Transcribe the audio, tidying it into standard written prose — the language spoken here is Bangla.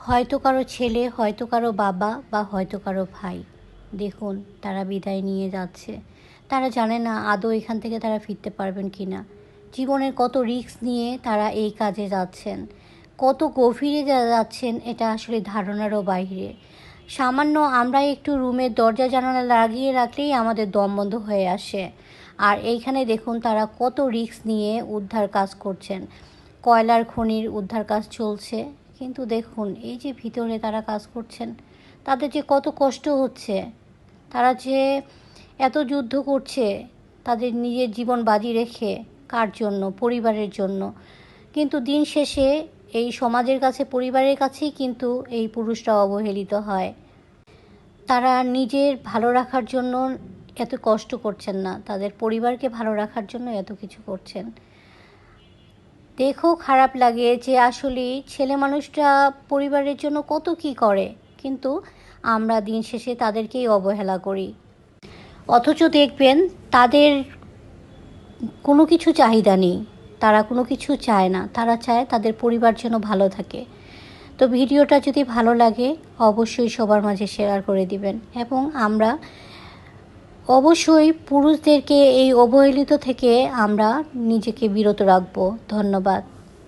হয়তো কারো ছেলে, হয়তো কারো বাবা বা হয়তো কারো ভাই। দেখুন তারা বিদায় নিয়ে যাচ্ছে। তারা জানে না আদৌ এখান থেকে তারা ফিরতে পারবেন কি না। জীবনের কত রিস্ক নিয়ে তারা এই কাজে যাচ্ছেন, কত গভীরে যাচ্ছেন এটা আসলে ধারণারও বাইরে। সামান্য আমরা একটু রুমের দরজা জানালা লাগিয়ে রাখলেই আমাদের দম বন্ধ হয়ে আসে। আর এইখানে দেখুন তারা কত রিস্ক নিয়ে উদ্ধার কাজ করছেন। কয়লার খনির উদ্ধার কাজ চলছে, কিন্তু দেখুন এই যে ভিতরে তারা কাজ করছেন, তাদের যে কত কষ্ট হচ্ছে। তারা যে এত যুদ্ধ করছে তাদের নিজের জীবন বাজি রেখে, কার জন্য? পরিবারের জন্য। কিন্তু দিন শেষে এই সমাজের কাছে, পরিবারের কাছেই কিন্তু এই পুরুষরা অবহেলিত হয়। তারা নিজের ভালো রাখার জন্য এত কষ্ট করছেন না, তাদের পরিবারকে ভালো রাখার জন্য এত কিছু করছেন। দেখেও খারাপ লাগে যে আসলে ছেলে মানুষটা পরিবারের জন্য কত কী করে, কিন্তু আমরা দিন শেষে তাদেরকেই অবহেলা করি। অথচ দেখবেন তাদের কোনো কিছু চাহিদা নেই, তারা কোনো কিছু চায় না, তারা চায় তাদের পরিবার যেন ভালো থাকে। তো ভিডিওটা যদি ভালো লাগে অবশ্যই সবার মাঝে শেয়ার করে দিবেন, এবং আমরা অবশ্যই পুরুষদেরকে এই অবহেলিত থেকে আমরা নিজেকে বিরত রাখবো। ধন্যবাদ।